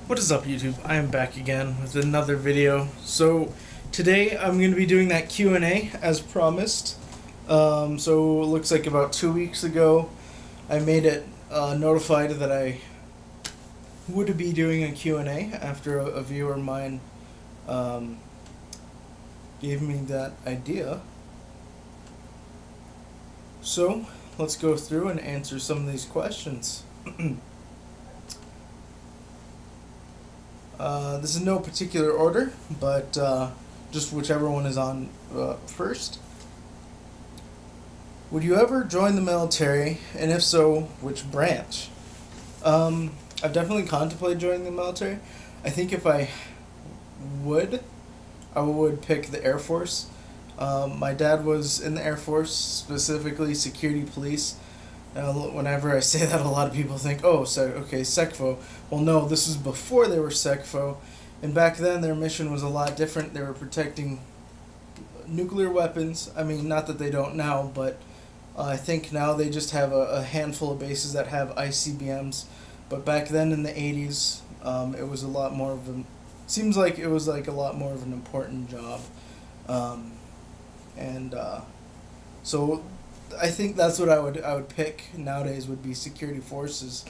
What is up, YouTube? I am back again with another video. So today I'm going to be doing that Q&A as promised. So it looks like about 2 weeks ago I made it notified that I would be doing a Q&A after a viewer of mine gave me that idea. So let's go through and answer some of these questions. This is no particular order, but just whichever one is on first. Would you ever join the military, and if so, which branch? I've definitely contemplated joining the military. I think if I would pick the Air Force. My dad was in the Air Force, specifically security police. Whenever I say that, a lot of people think, oh, so, okay, SecFo. Well, no, this is before they were SecFo, and back then their mission was a lot different. They were protecting nuclear weapons. I mean, not that they don't now, but I think now they just have a handful of bases that have ICBMs. But back then in the 80s, it was a lot more of a, seems like it was like a lot more of an important job. So I think that's what I would pick nowadays, would be security forces,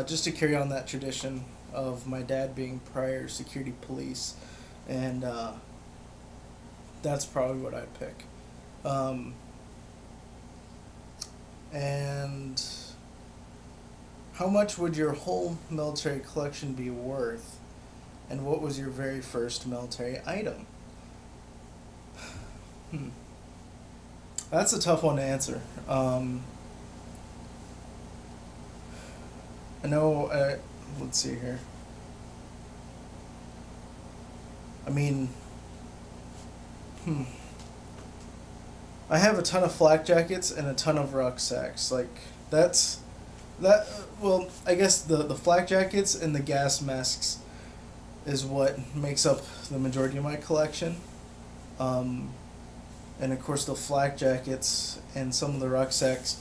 just to carry on that tradition of my dad being prior security police, and that's probably what I'd pick. And how much would your whole military collection be worth, and what was your very first military item? That's a tough one to answer. I know, let's see here. I mean, I have a ton of flak jackets and a ton of rucksacks. Like, well, I guess the flak jackets and the gas masks is what makes up the majority of my collection. And of course the flak jackets and some of the rucksacks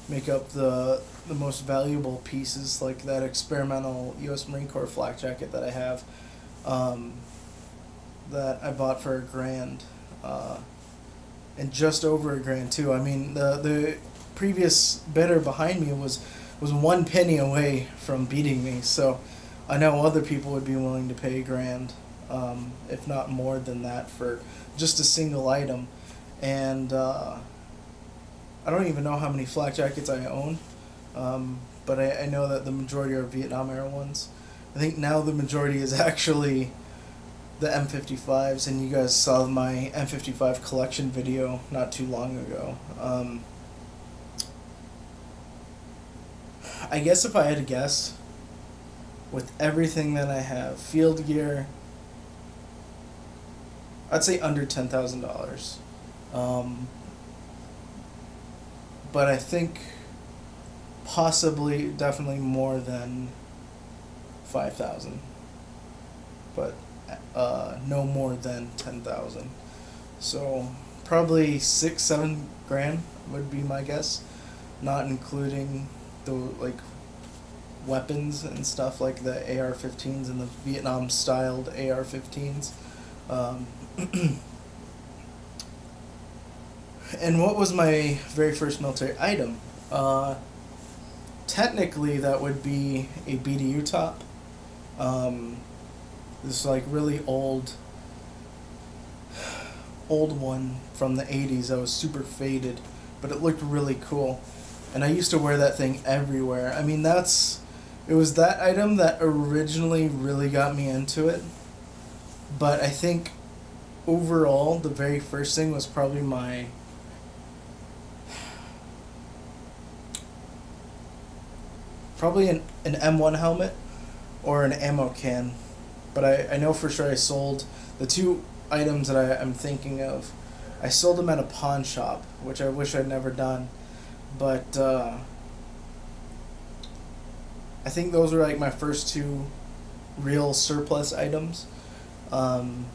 make up the most valuable pieces, like that experimental U.S. Marine Corps flak jacket that I have, that I bought for $1,000, and just over $1,000 too. I mean, the previous bidder behind me was 1 penny away from beating me, so I know other people would be willing to pay $1,000, if not more than that, for just a single item. And I don't even know how many flak jackets I own, but I know that the majority are Vietnam era ones. I think now the majority is actually the M55s, and you guys saw my M55 collection video not too long ago. I guess if I had to guess, with everything that I have, field gear, I'd say under $10,000. But I think possibly, definitely more than 5,000, but no more than 10,000. So probably 6-7 grand would be my guess, not including the weapons and stuff like the AR-15s and the Vietnam styled AR-15s. And what was my very first military item? Technically, that would be a BDU top. This really old one from the 80s that was super faded, but it looked really cool. And I used to wear that thing everywhere. I mean, it was that item that originally really got me into it. But I think overall, the very first thing was probably an M1 helmet or an ammo can. But I know for sure I sold the 2 items that I'm thinking of. I sold them at a pawn shop, which I wish I'd never done. But I think those were my first 2 real surplus items. And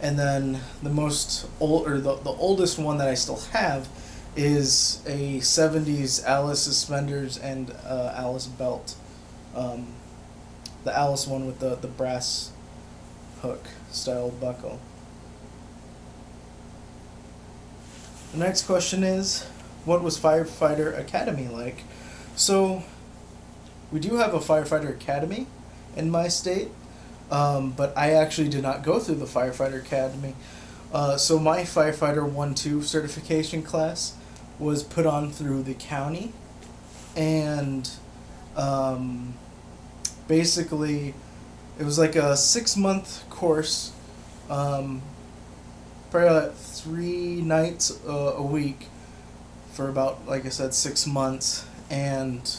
then the oldest one that I still have is a 70s Alice suspenders and Alice belt. the Alice one with the brass hook style buckle. The next question is, what was Firefighter Academy like? So, we do have a Firefighter Academy in my state, but I actually did not go through the Firefighter Academy. So my Firefighter 1-2 certification class was put on through the county, and basically it was like a 6-month course, probably like 3 nights a week for about, like I said, 6 months, and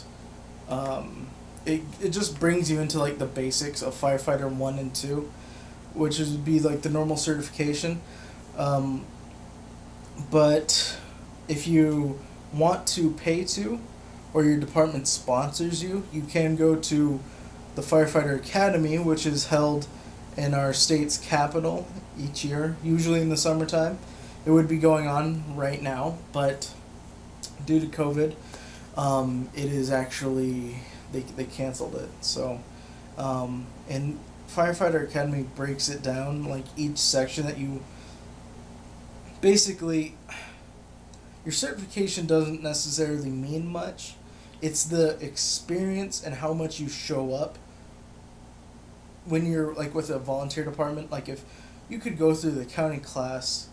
it just brings you into like the basics of Firefighter 1 and 2, which would be like the normal certification. But if you want to pay to, or your department sponsors you, you can go to the Firefighter Academy, which is held in our state's capital each year, usually in the summertime. It would be going on right now, but due to COVID, it is actually, they canceled it. So, and Firefighter Academy breaks it down, like each section that you, basically, your certification doesn't necessarily mean much. It's the experience and how much you show up when you're like with a volunteer department. Like if you could go through the county class,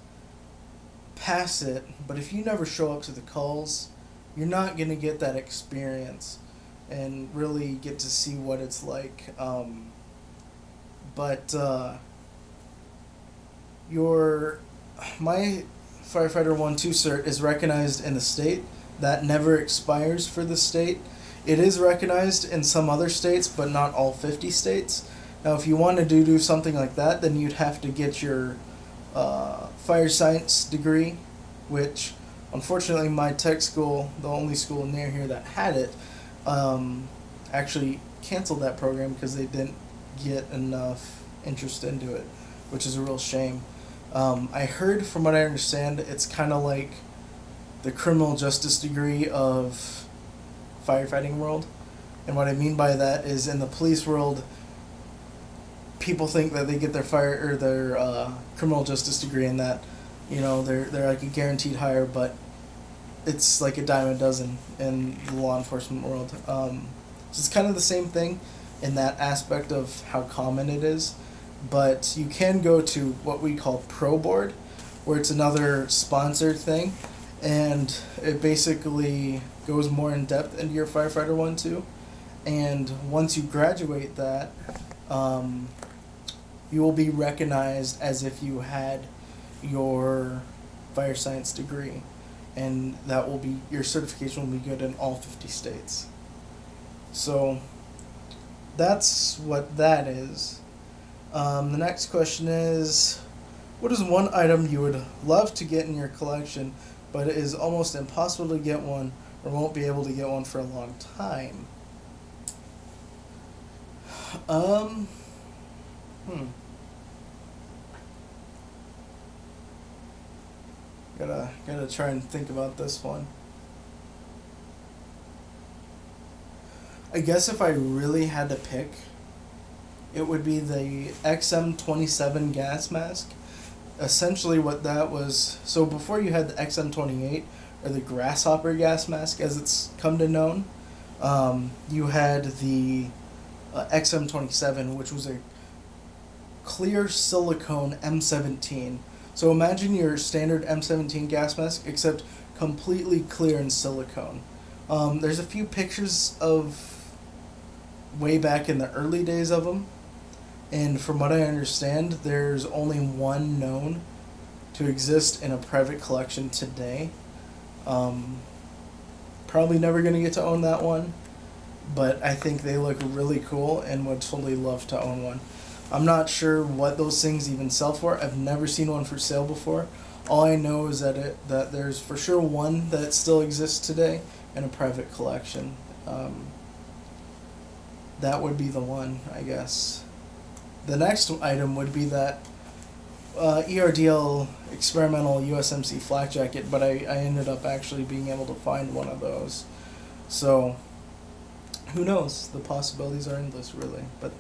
pass it, but if you never show up to the calls, you're not going to get that experience and really get to see what it's like. My Firefighter 1-2 cert is recognized in the state. That never expires for the state. It is recognized in some other states, but not all 50 states. Now, if you want to do something like that, then you'd have to get your fire science degree, which, unfortunately, my tech school, the only school near here that had it, actually canceled that program because they didn't get enough interest into it, which is a real shame. I heard, from what I understand, it's kind of like the criminal justice degree of firefighting world. And what I mean by that is, in the police world, people think that they get their criminal justice degree and that, you know, they're like a guaranteed hire, but it's like a dime a dozen in the law enforcement world. So it's kind of the same thing in that aspect of how common it is, but you can go to what we call Pro Board, where it's another sponsored thing, and it basically goes more in depth into your Firefighter 1-2, and once you graduate that, you will be recognized as if you had your fire science degree, and that will be, your certification will be good in all 50 states. So that's what that is. The next question is, what is one item you would love to get in your collection, but it is almost impossible to get one, or won't be able to get one for a long time? Gotta try and think about this one. I guess if I really had to pick, it would be the XM27 gas mask. Essentially what that was, so before you had the XM28, or the grasshopper gas mask as it's come to known, you had the XM27, which was a clear silicone M17. So imagine your standard M17 gas mask, except completely clear in silicone. There's a few pictures of way back in the early days of them, and from what I understand, there's only one known to exist in a private collection today. Probably never going to get to own that one, but I think they look really cool and would totally love to own one. I'm not sure what those things even sell for. I've never seen one for sale before. All I know is that there's for sure one that still exists today in a private collection. That would be the one, I guess. The next item would be that ERDL experimental USMC flak jacket, but I ended up actually being able to find one of those. So who knows? The possibilities are endless, really. But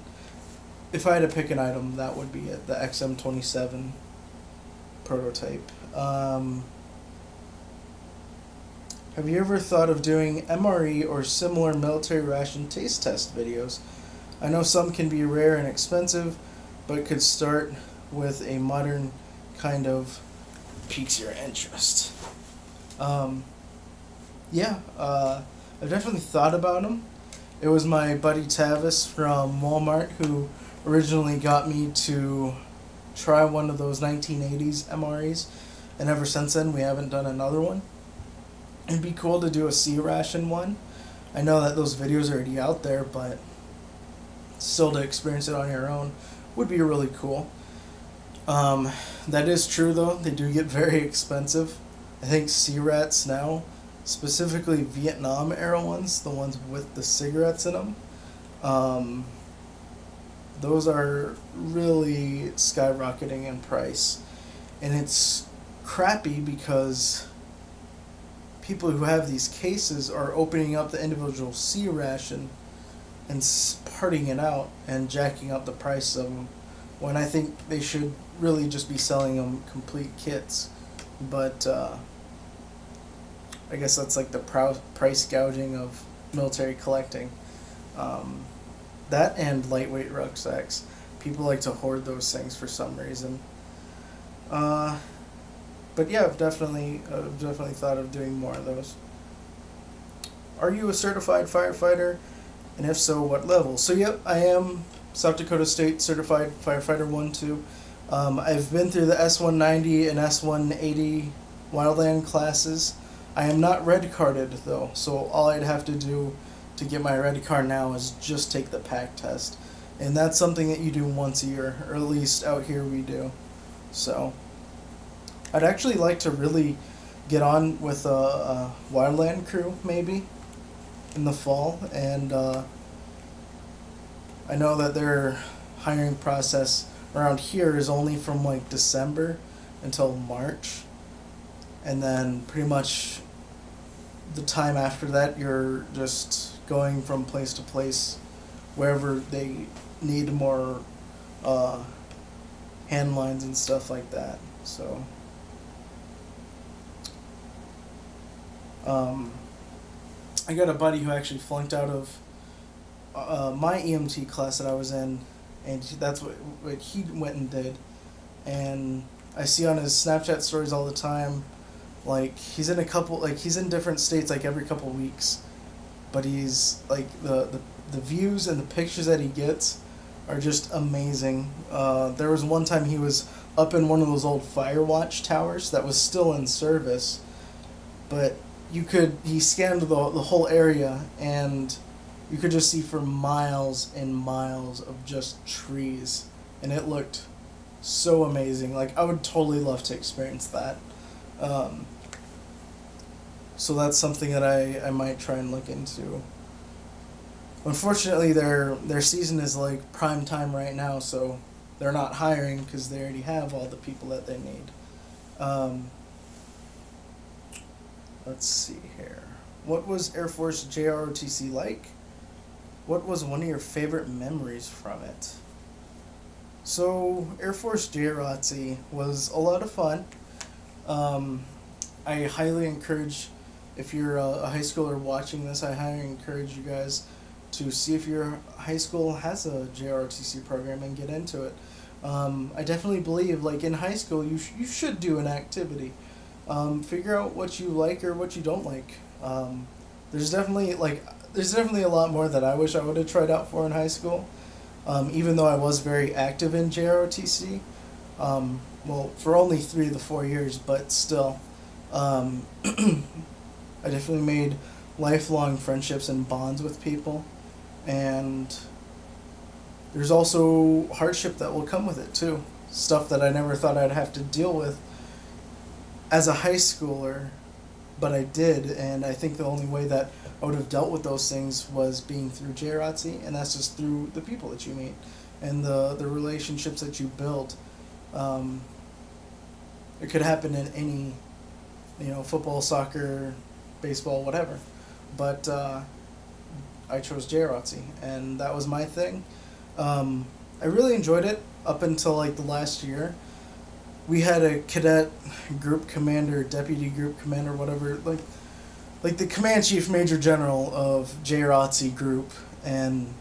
if I had to pick an item, that would be it, the XM27 prototype. Have you ever thought of doing MRE or similar military ration taste test videos? I know some can be rare and expensive, but could start with a modern kind of piques your interest. I've definitely thought about them. It was my buddy Tavis from Walmart who originally got me to try one of those 1980s MREs, and ever since then we haven't done another one. It'd be cool to do a C ration one. I know that those videos are already out there, but still to experience it on your own would be really cool. That is true though, they do get very expensive. I think C-Rats now, specifically Vietnam era ones, the ones with the cigarettes in them, those are really skyrocketing in price. And it's crappy because people who have these cases are opening up the individual C ration and parting it out and jacking up the price of them, when I think they should really just be selling them complete kits. But I guess that's like the price gouging of military collecting. That and lightweight rucksacks. People like to hoard those things for some reason. But yeah, I've definitely thought of doing more of those. Are you a certified firefighter? And if so, what level? So yep, I am South Dakota State Certified Firefighter 1-2. I've been through the S190 and S180 wildland classes. I am not red carded though, so all I'd have to do to get my red card now is just take the PAC test. And that's something that you do once a year, or at least out here we do. So I'd actually like to really get on with a wildland crew maybe in the fall, and I know that their hiring process around here is only from like December until March, and then pretty much the time after that you're just going from place to place wherever they need more hand lines and stuff like that. So I got a buddy who actually flunked out of my EMT class that I was in, and that's what he went and did. And I see on his Snapchat stories all the time, like he's in different states like every couple weeks, but he's like the views and the pictures that he gets are just amazing. There was one time he was up in one of those old Firewatch towers that was still in service, but he scanned the whole area, and you could just see for miles and miles of just trees, and it looked so amazing. Like, I would totally love to experience that. So that's something that I might try and look into. Unfortunately, their season is like prime time right now, so they're not hiring because they already have all the people that they need. Let's see here. What was Air Force JROTC like? What was one of your favorite memories from it? So, Air Force JROTC was a lot of fun. I highly encourage, if you're a high schooler watching this, I highly encourage you guys to see if your high school has a JROTC program and get into it. I definitely believe, like, in high school, you should do an activity. Figure out what you like or what you don't like. There's definitely a lot more that I wish I would have tried out for in high school. Even though I was very active in JROTC, well, for only 3 of the 4 years, but still, I definitely made lifelong friendships and bonds with people, and there's also hardship that will come with it too. Stuff that I never thought I'd have to deal with as a high schooler, but I did, and I think the only way that I would have dealt with those things was being through JROTC, and that's just through the people that you meet and the relationships that you build. It could happen in any, football, soccer, baseball, whatever. But I chose JROTC, and that was my thing. I really enjoyed it up until like the last year. We had a cadet group commander, deputy group commander, whatever, like the command chief major general of JROTC group, and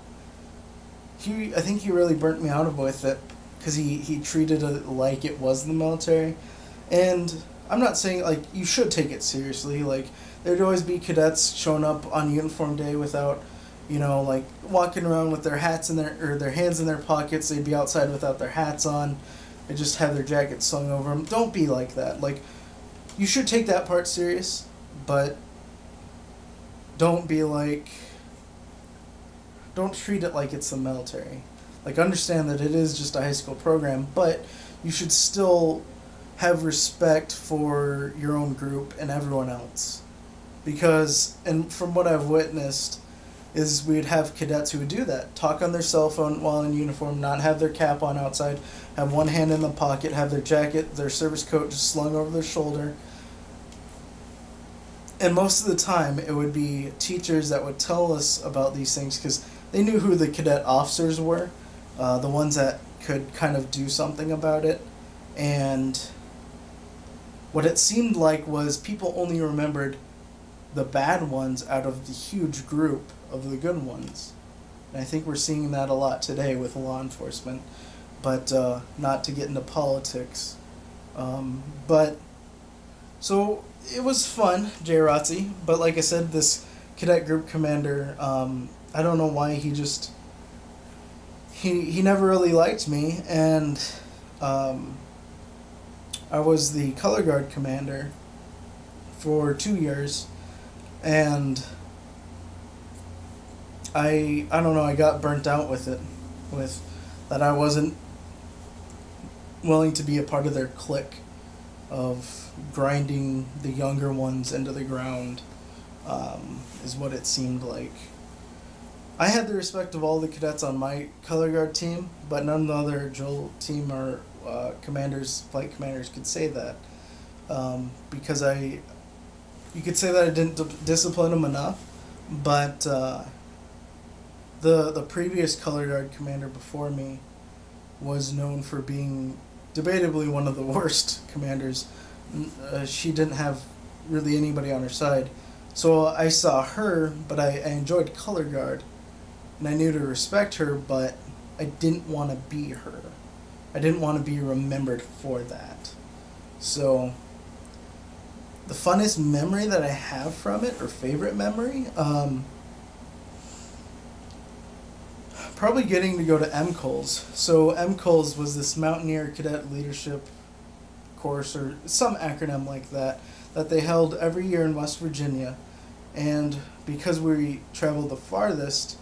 I think he really burnt me out with it because he treated it like it was the military, and I'm not saying like you should take it seriously. Like there'd always be cadets showing up on uniform day without, like walking around with their hats in their hands in their pockets. They'd be outside without their hats on. They just have their jackets slung over them. Don't be like that. Like you should take that part serious, but don't be like. Don't treat it like it's the military. Like understand that it is just a high school program, but you should still have respect for your own group and everyone else. Because, and from what I've witnessed, is we'd have cadets who would do that. Talk on their cell phone while in uniform, not have their cap on outside, have one hand in the pocket, have their jacket, their service coat just slung over their shoulder. And most of the time, it would be teachers that would tell us about these things because they knew who the cadet officers were, the ones that could kind of do something about it. And what it seemed like was people only remembered the bad ones out of the huge group of the good ones. And I think we're seeing that a lot today with law enforcement, but not to get into politics. So it was fun, JROTC, but like I said, this cadet group commander, I don't know why he never really liked me, and I was the color guard commander for 2 years, and I don't know, I got burnt out with it, with that I wasn't willing to be a part of their clique of grinding the younger ones into the ground, is what it seemed like. I had the respect of all the cadets on my color guard team, but none of the other drill team or flight commanders could say that, because you could say that I didn't discipline them enough, but the previous color guard commander before me was known for being debatably one of the worst commanders. She didn't have really anybody on her side, so I saw her, but I enjoyed color guard, and I knew to respect her, but I didn't want to be her. I didn't want to be remembered for that. So the funnest memory that I have from it, or favorite memory, probably getting to go to MCES. So MCES was this Mountaineer Cadet Leadership course, or some acronym like that they held every year in West Virginia. And because we traveled the farthest,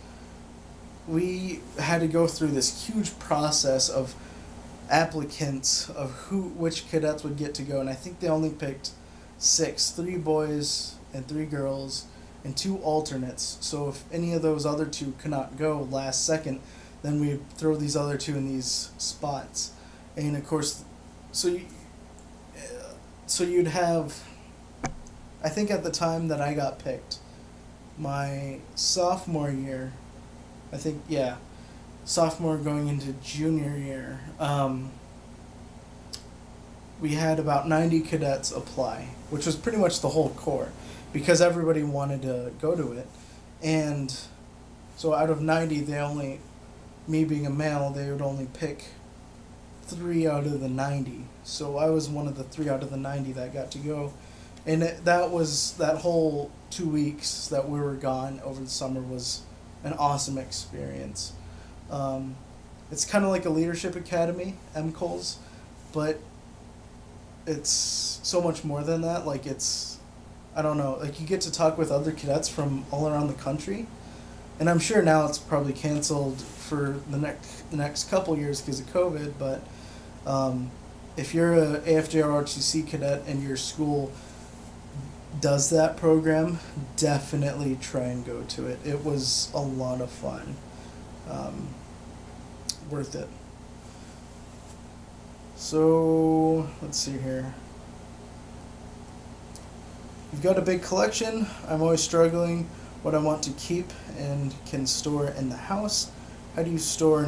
we had to go through this huge process of applicants of which cadets would get to go, and I think they only picked 6, 3 boys and 3 girls, and 2 alternates. So if any of those other 2 could not go last second, then we'd throw these other 2 in these spots. And of course, so you'd have, I think at the time that I got picked, my sophomore year, I think, yeah, sophomore going into junior year, we had about 90 cadets apply, which was pretty much the whole corps, because everybody wanted to go to it. And so out of 90, me being a male, they would only pick 3 out of the 90. So I was one of the 3 out of the 90 that got to go. And that whole 2 weeks that we were gone over the summer was an awesome experience. It's kind of like a leadership academy, MCES, but it's so much more than that. Like I don't know, like you get to talk with other cadets from all around the country, and I'm sure now it's probably canceled for the next couple years because of COVID, but if you're a AFJROTC cadet and your school does that program, definitely try and go to it. It was a lot of fun. Worth it. So let's see here. You've got a big collection. I'm always struggling what I want to keep and can store in the house. How do you store